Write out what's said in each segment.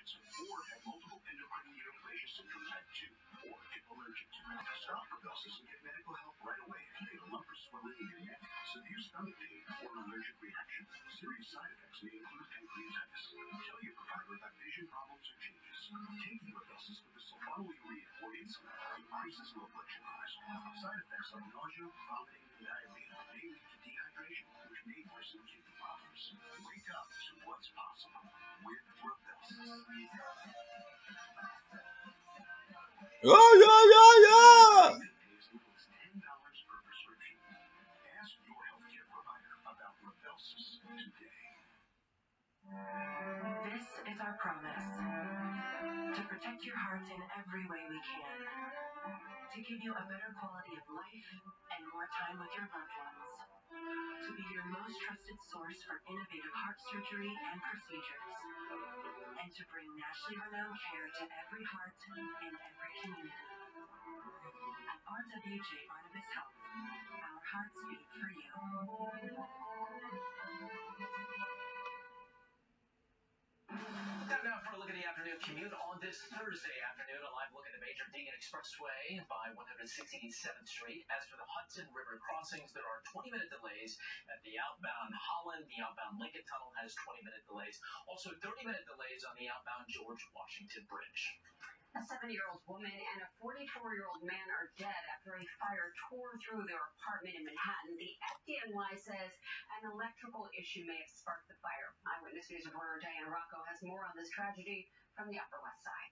infections, or have multiple endocrine neoplasia syndrome type 2, or if allergic to it. Stop Rybelsus and get medical help right away if you get a lump or swelling in your neck, severe stomach pain, or an allergic reaction. Serious side effects may include pancreatitis. Tell your provider about vision problems or changes. Taking Rybelsus with the sulfonylurea or insulin increases low blood sugar risk. Side effects like nausea, vomiting, and diarrhea may lead to dehydration, which may worsen kidney problems. Wake up to what's possible with Rybelsus. Yeah, yeah, yeah, yeah. As little as $10 per prescription. Ask your healthcare provider about Rybelsus today. This is our promise. To protect your heart in every way we can. To give you a better quality of life and more time with your loved ones. To be your most trusted source for innovative heart surgery and procedures. And to bring nationally renowned care to every heart in every community. At RWJ Barnabas Health, our hearts beat for you. Time now for a look at the afternoon commute on this Thursday afternoon. A live look at the major Deegan Expressway by 167th Street. As for the Hudson River crossings, there are 20-minute delays at the outbound Holland. The outbound Lincoln Tunnel has 20-minute delays. Also 30-minute delays on the outbound George Washington Bridge. A 70-year-old woman and a 44-year-old man are dead after a fire tore through their apartment in Manhattan. The FDNY says an electrical issue may have sparked the fire. Eyewitness News reporter Diana Rocco has more on this tragedy from the Upper West Side.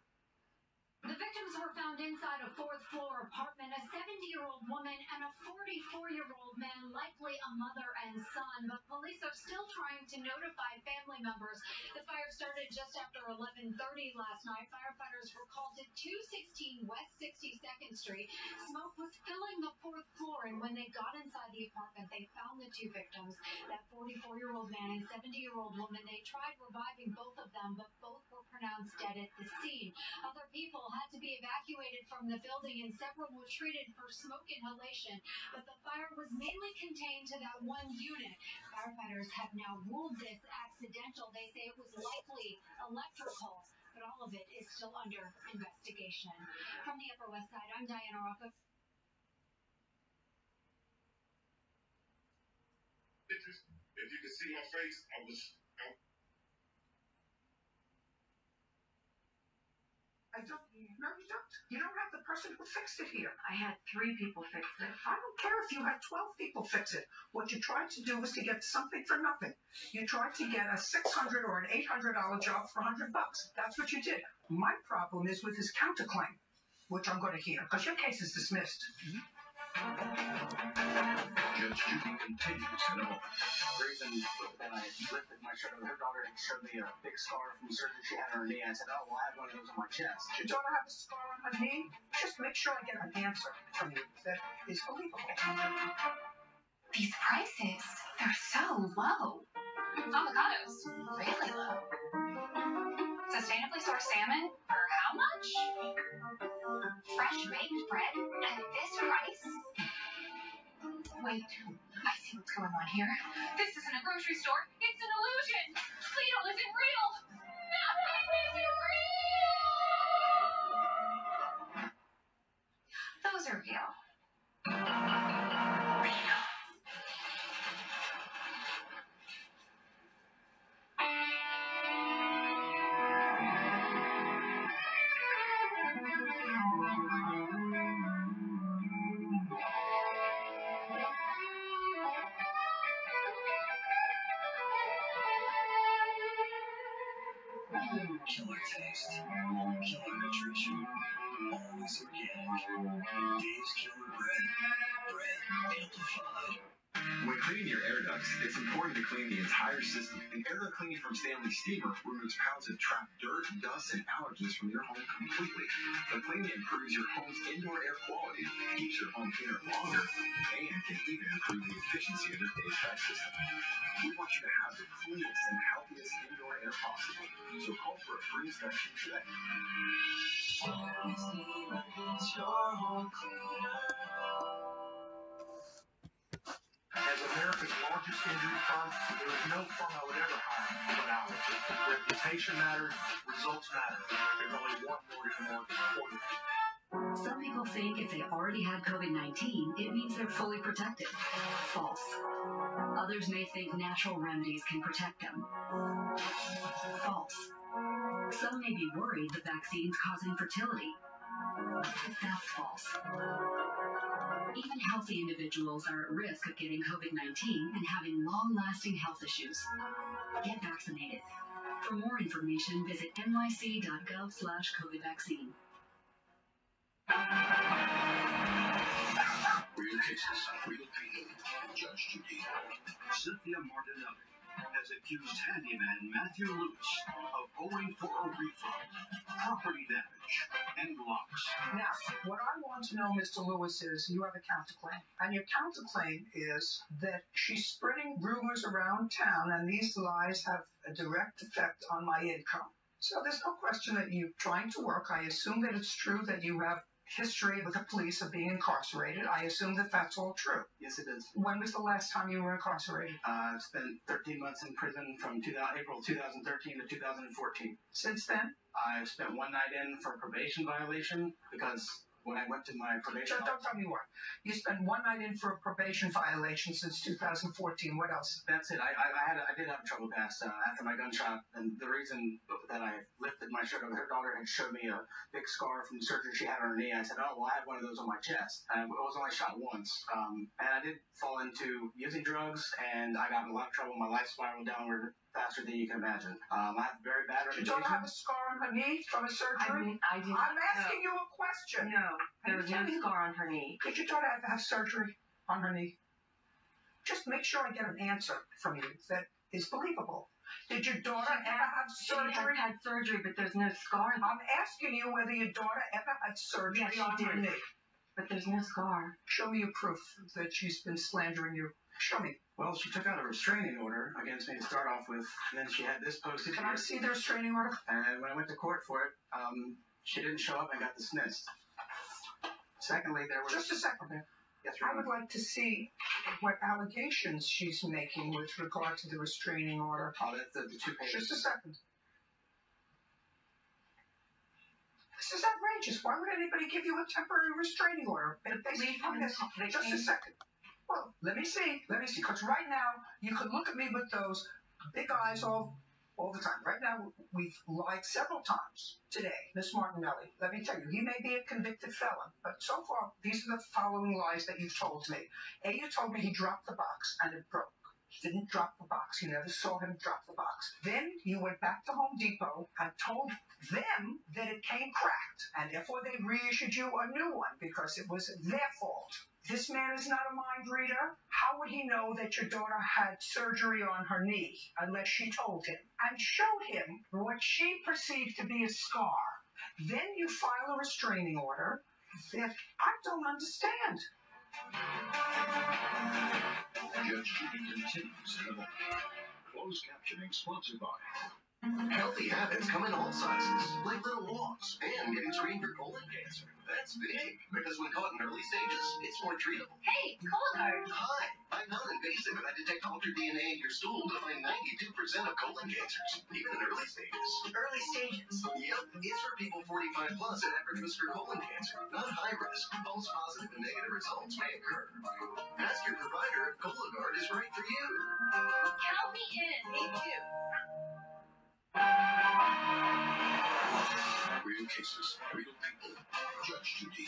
The victims were found inside a fourth-floor apartment, a 70-year-old woman and a 44-year-old man, likely a mother and son. But police are still trying to notify family members. The fire started just after 11:30 last night. Firefighters were called to 216 West 62nd Street. Smoke was filling the fourth floor, and when they got inside the apartment, they found the two victims, that 44-year-old man and 70-year-old woman. They tried reviving both of them, but both were pronounced dead at the scene. Other people had to be evacuated from the building, and several were treated for smoke inhalation. But the fire was mainly contained to that one unit. Firefighters have now ruled this accidental. They say it was likely electrical, but all of it is still under investigation. From the Upper West Side, I'm Diana Rocco. If you can see my face, I was. I don't. No, you don't. You don't have the person who fixed it here. I had 3 people fix it. I don't care if you had 12 people fix it. What you tried to do was to get something for nothing. You tried to get a $600 or an $800 job for $100. That's what you did. My problem is with his counterclaim, which I'm going to hear, because your case is dismissed. Judge Judy continues in a moment. Reason that I lifted my shirt over her daughter and showed me a big scar from the surgery she had on her knee. I said, oh, well, I have one of those on my chest. Your daughter have a scar on her knee? Just make sure I get an answer from you that is believable. These prices, they're so low. Avocados, really low. Sustainably sourced salmon, for how much? Fresh baked bread at this price? Wait, I see what's going on here. This isn't a grocery store, it's an illusion. Lidl isn't real. Nothing isn't real. Those are real. Killer taste, killer nutrition, always organic. Dave's Killer Bread. Bread amplified. When cleaning your air ducts, it's important to clean the entire system. And air duct cleaning from Stanley Steamer removes pounds of trapped dirt, dust, and allergens from your home completely. The cleaning improves your home's indoor air quality, keeps your home cleaner longer, and can even improve the efficiency of your HVAC system. We want you to have the cleanest and healthiest indoor air possible. So call for a free inspection today. Stanley Steamer gets your home cleaner. As America's largest injury firm, there is no firm I would ever hire but ours. Reputation matters, Results matter. There's only one Morgan & Morgan quarterback. Some people think if they already had COVID-19, it means they're fully protected. False. Others may think natural remedies can protect them. False. Some may be worried the vaccines cause infertility. But that's false. Even healthy individuals are at risk of getting COVID-19 and having long-lasting health issues. Get vaccinated. For more information, visit nyc.gov/COVID-vaccine. Real cases, real people. Judge Judy. Cynthia Martinelli has accused handyman Matthew Lewis of owing for a refund, property damage, and locks. Now, what I want to know, Mr. Lewis, is you have a counterclaim. And your counterclaim is that she's spreading rumors around town, and these lies have a direct effect on my income. So there's no question that you're trying to work. I assume that it's true that you have history with the police of being incarcerated. I assume that that's all true. Yes, it is. When was the last time you were incarcerated? I've spent 13 months in prison from April 2013 to 2014. Since then? I've spent one night in for a probation violation because when I went to my probation... Don't tell me what. You spent one night in for a probation violation since 2014. What else? That's it. I did have a trouble pass after my gunshot, and the reason that I lifted my shirt over, her daughter had showed me a big scar from the surgery she had on her knee. I said, oh, well, I have one of those on my chest. I was only shot once. And I did fall into using drugs, and I got in a lot of trouble. My life spiraled downward faster than you can imagine. I have very bad reputation. You don't have a scar on her knee from a surgery? I'm asking you a question. No, there was no scar on her knee. Did your daughter have surgery on her knee? Just make sure I get an answer from you that is believable. Did your daughter ever have surgery? She has had surgery, but there's no scar. I'm asking you whether your daughter ever had surgery on her knee. But there's no scar. Show me your proof that she's been slandering you. Show me. Well, she took out a restraining order against me to start off with, and then she had this posted. Can I see the restraining order? And when I went to court for it, she didn't show up and got dismissed. Secondly, there was... Just a second. Yes, I would like to see what allegations she's making with regard to the restraining order. Oh, that's the 2 pages. Just a second. This is outrageous. Why would anybody give you a temporary restraining order? Just a second. Well, let me see. Because right now, you could look at me with those big eyes all the time. Right now, we've lied several times today, Miss Martinelli. Let me tell you, he may be a convicted felon, but so far, these are the following lies that you've told me. A, you told me he dropped the box and it broke. He didn't drop the box. You never saw him drop the box. Then you went back to Home Depot and told them that it came cracked, and therefore they reissued you a new one because it was their fault. This man is not a mind reader. How would he know that your daughter had surgery on her knee unless she told him and showed him what she perceived to be a scar? Then you file a restraining order that I don't understand. Judge Judy continues in a moment. Closed captioning sponsored by... Healthy habits come in all sizes, like little walks and getting screened for colon cancer. That's big, because when caught in early stages, it's more treatable. Hey, Cologuard. Hi, I'm non-invasive and I detect altered DNA in your stool to find 92% of colon cancers, even in early stages. Early stages? Yep, it's for people 45 plus at average risk for colon cancer, not high risk. False positive and negative results may occur. Ask your provider if Cologuard is right for you. Count me in. Me too. Real cases, real people. Judge Judy.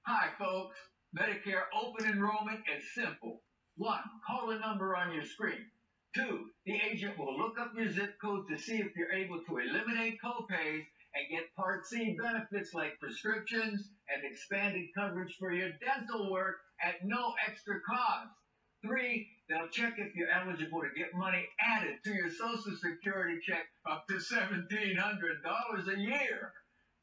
Hi, folks. Medicare open enrollment is simple. 1. Call the number on your screen. 2. The agent will look up your zip code to see if you're able to eliminate copays and get Part C benefits like prescriptions and expanded coverage for your dental work at no extra cost. 3. They'll check if you're eligible to get money added to your Social Security check up to $1,700 a year.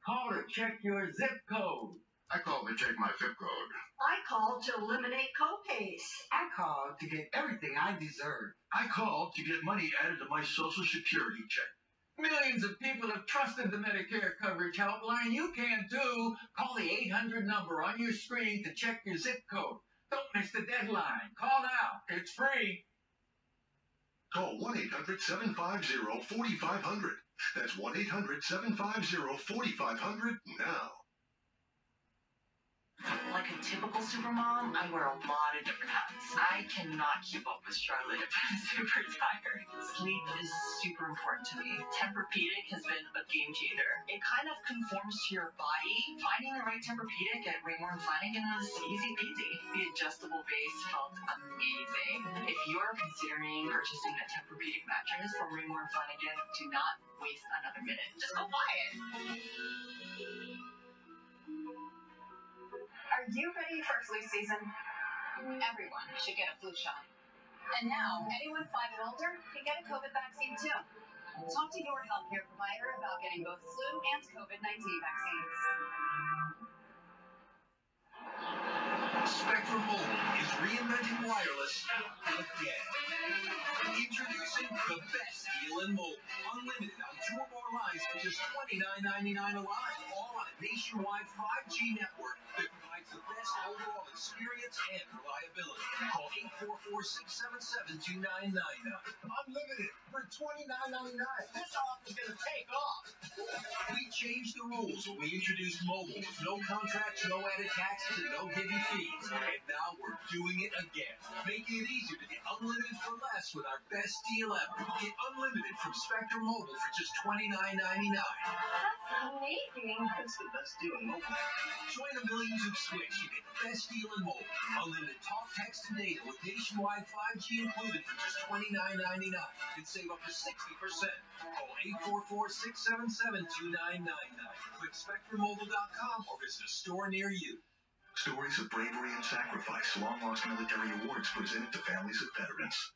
Call to check your zip code. I called to check my zip code. I called to eliminate copays. I called to get everything I deserve. I called to get money added to my Social Security check. Millions of people have trusted the Medicare coverage helpline. You can too. Call the 800 number on your screen to check your zip code. Don't miss the deadline. Call now. It's free. Call 1-800-750-4500. That's 1-800-750-4500 now. Like a typical supermom, I wear a lot of different hats. I cannot keep up with Charlotte. I'm super tired. Sleep is super important to me. Tempur-Pedic has been a game changer. It kind of conforms to your body. Finding the right Tempur-Pedic at Raymore & Flanigan was easy peasy. The adjustable base felt amazing. If you're considering purchasing a Tempur-Pedic mattress from Raymore & Flanigan, do not waste another minute. Just go buy it. Are you ready for flu season? Everyone should get a flu shot. And now, anyone 5 and older can get a COVID vaccine too. Talk to your healthcare provider about getting both flu and COVID-19 vaccines. Spectrum Mobile is reinventing wireless again. Introducing the best deal in mobile. Unlimited on 2 or more lines for just $29.99 a line. All on a nationwide 5G network that provides the best overall experience and reliability. Call 844-677-2999. Unlimited for $29.99. This offer is going to take off. We changed the rules when we introduced mobile with no contracts, no added taxes, and no hidden fees. And now we're doing it again. Making it easier to get unlimited for less with our best deal ever. Get unlimited from Spectrum Mobile for just $29.99. That's amazing. That's the best deal in mobile. Join the millions who switch. You get the best deal in mobile. Unlimited talk, text, and data with nationwide 5G included for just $29.99. And save up to 60%. Call 844-677-2999. Click SpectrumMobile.com or visit a store near you. Stories of bravery and sacrifice, long-lost military awards presented to families of veterans.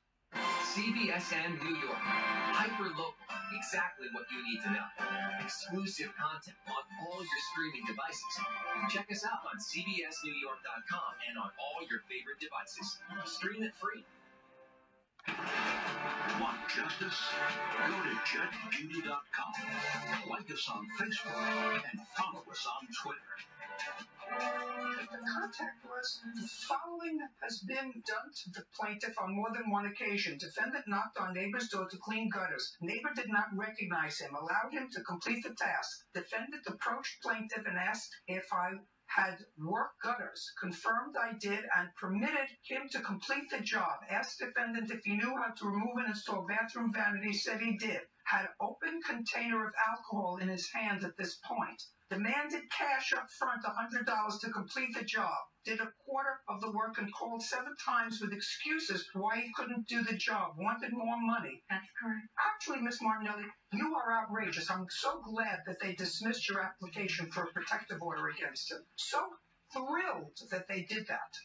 CBSN New York. Hyper-local. Exactly what you need to know. Exclusive content on all your streaming devices. Check us out on CBSNewYork.com and on all your favorite devices. Stream it free. Want justice? Go to judgejudy.com. Like us on Facebook and follow us on Twitter. The contact was, the following has been done to the plaintiff on more than one occasion. Defendant knocked on neighbor's door to clean gutters. Neighbor did not recognize him, allowed him to complete the task. Defendant approached plaintiff and asked if I had worked gutters, confirmed I did, and permitted him to complete the job. Asked defendant if he knew how to remove and install bathroom vanities, said he did. Had open container of alcohol in his hand at this point. Demanded cash up front, $100 to complete the job. Did a quarter of the work and called 7 times with excuses why he couldn't do the job. Wanted more money. That's correct. Actually, Miss Martinelli, you are outrageous. I'm so glad that they dismissed your application for a protective order against him. So thrilled that they did that.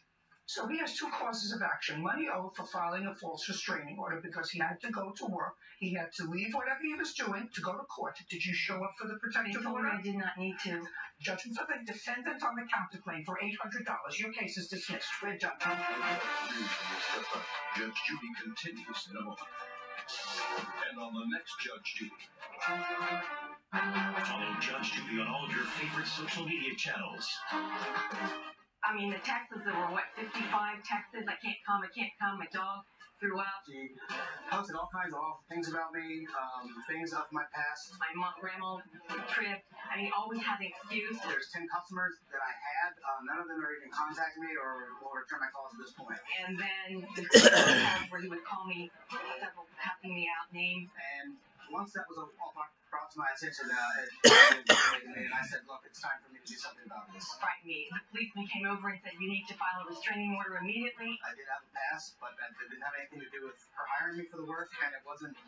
So he has 2 causes of action. Money owed for filing a false restraining order because he had to go to work. He had to leave whatever he was doing to go to court. Did you show up for the protective order? I did not need to. Judgment for the defendant on the counterclaim for $800. Your case is dismissed. We're done. Judge Judy continues in a moment. And on the next Judge Judy. Follow Judge Judy on all of your favorite social media channels. I mean, the texts that were, 55 texts? I can't come, my dog threw up. She posted all kinds of awful things about me, things of my past. My grandma tripped. I mean, always had an excuse. There's 10 customers that I had. None of them are even contacting me or will return my calls at this point. And then the calls where he would call me several helping me out names. And once that was all brought to my attention, and I said, look, it's time for me to do something about this. Frightened me. The policeman came over and said, you need to file a restraining order immediately. I did have a pass, but that didn't have anything to do with her hiring me for the work, and it wasn't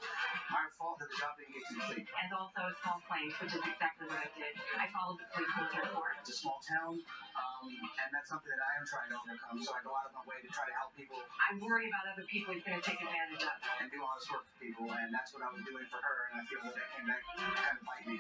my fault that the job didn't get complete. And also it's false claims, which is exactly what I did. I followed the policeman's report. It's a small town, and that's something that I am trying to overcome, so I go out of my way to try to help people. I worry about other people he's going to take advantage of. And do honest work for people, and that's what I was doing for her, and I feel that that came back to kind of bite me.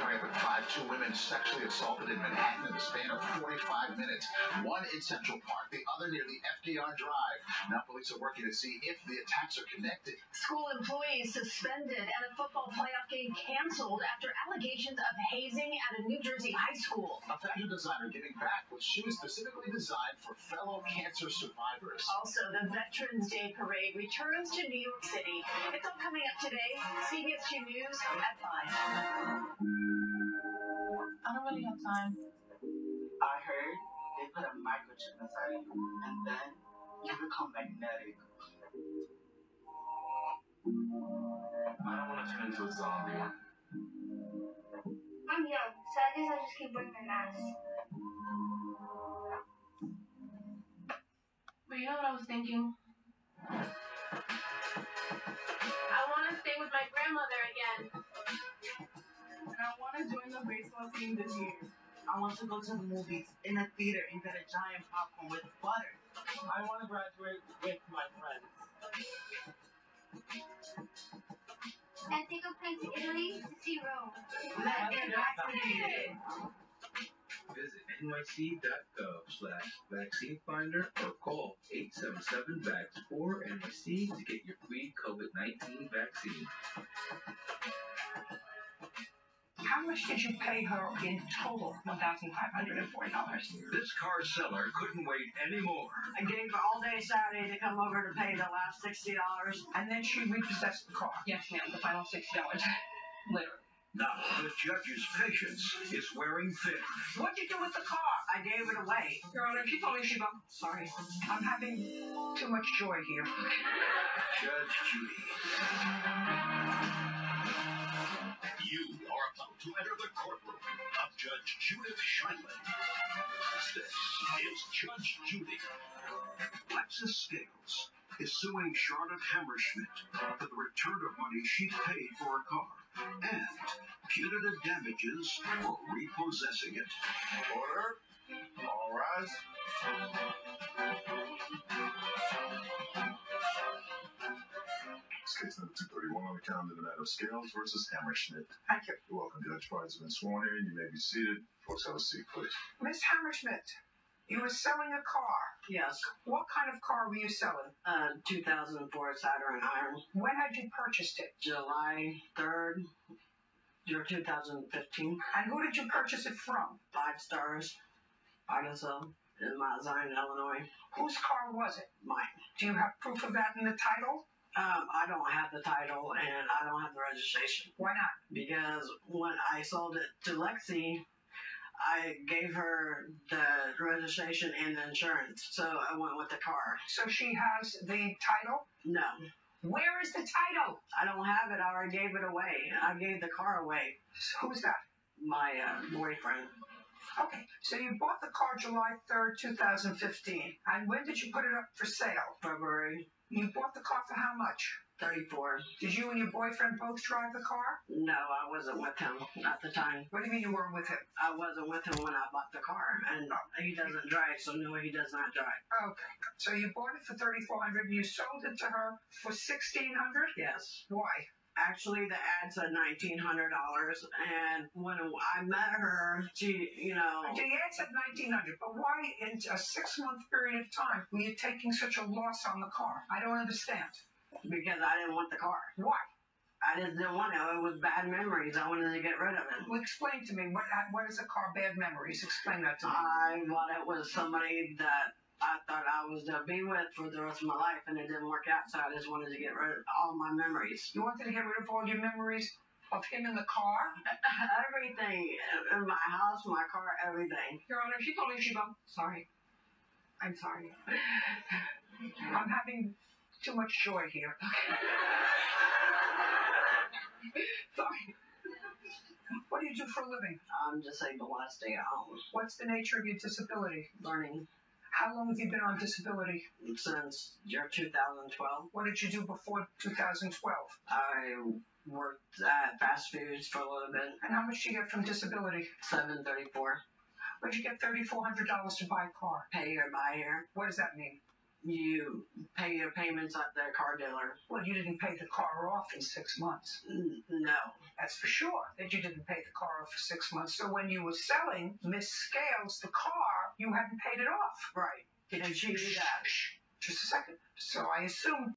story of 2 women sexually assaulted in Manhattan in the span of 45 minutes. One in Central Park, the other near the FDR Drive. Now police are working to see if the attacks are connected. School employees suspended and a football playoff game canceled after allegations of hazing at a New Jersey high school. A fashion designer giving back with shoes specifically designed for fellow cancer survivors. Also, the Veterans Day Parade returns to New York City. It's all coming up today. CBS 2 News at 5. I don't really have time. I heard they put a microchip inside you, and then you become magnetic. I don't want to turn into a zombie. I'm young, so I guess I'll just keep wearing my mask. But you know what I was thinking? I want to stay with my grandmother again. And I want to join the baseball team this year. I want to go to the movies in a theater and get a giant popcorn with butter. I want to graduate with my friends. And take a plane to Italy to see Rome. Let's get vaccinated. Visit nyc.gov/vaccine finder or call 877-VAX4-NYC to get your free COVID-19 vaccine. How much did you pay her in total? $1,540. This car seller couldn't wait anymore. I gave her all day Saturday to come over to pay the last $60. And then she repossessed the car. Yes, ma'am, the final $60. Literally. Now, the judge's patience is wearing thin. What'd you do with the car? I gave it away. Your Honor, she told me she got... Sorry. I'm having too much joy here. Judge Judy. You are about to enter the courtroom of Judge Judith Scheinman. This is Judge Judy. Lexus Scales is suing Charlotte Hammerschmidt for the return of money she paid for a car and punitive damages for repossessing it. Order. All rise. Case number 231 on the calendar, the matter of Scales versus Hammerschmidt. Thank you. You're welcome. Judge Price has been sworn in. You may be seated. Folks, have a seat, please. Miss Hammerschmidt, you were selling a car. Yes. What kind of car were you selling? 2004 Saturn Iron. When had you purchased it? July 3rd, year 2015. And who did you purchase it from? 5 Stars, Idaho, in Mount Zion, Illinois. Whose car was it? Mine. Do you have proof of that in the title? I don't have the title and I don't have the registration. Why not? Because when I sold it to Lexi, I gave her the registration and the insurance, so I went with the car. So she has the title? No. Where is the title? I don't have it. I already gave it away. I gave the car away. So who's that? My boyfriend. Okay, so you bought the car July 3rd, 2015. And when did you put it up for sale? February. You bought the car for how much? $34. Did you and your boyfriend both drive the car? No, I wasn't with him at the time. What do you mean you weren't with him? I wasn't with him when I bought the car, and he doesn't drive, so no, he does not drive. Okay, so you bought it for $3,400 and you sold it to her for $1,600? Yes. Why? Actually, the ad said $1,900, and when I met her, she, The ad said $1,900, but why in a 6-month period of time were you taking such a loss on the car? I don't understand. Because I didn't want the car. Why? I just didn't want it. It was bad memories. I wanted to get rid of it. Well, explain to me, what is a car bad memories? Explain that to me. I thought it was somebody that I thought I was to be with for the rest of my life, and it didn't work out, so I just wanted to get rid of all my memories. You wanted to get rid of all your memories of him in the car? Everything. In my house, my car, everything. Your Honor, she told me she got... Sorry. I'm sorry. I'm having too much joy here. Sorry. What do you do for a living? I'm disabled. I stay at home. What's the nature of your disability? Learning. How long have you been on disability? Since year 2012. What did you do before 2012? I worked at fast foods for a little bit. And how much did you get from disability? $734. Where'd you get $3,400 to buy a car? Pay or buy here. What does that mean? you pay your payments at the car dealer. Well, you didn't pay the car off in 6 months. No. That's for sure, that you didn't pay the car off for 6 months. So when you were selling Miss Scales the car, you hadn't paid it off. Right. And she knew that. Just a second. So I assume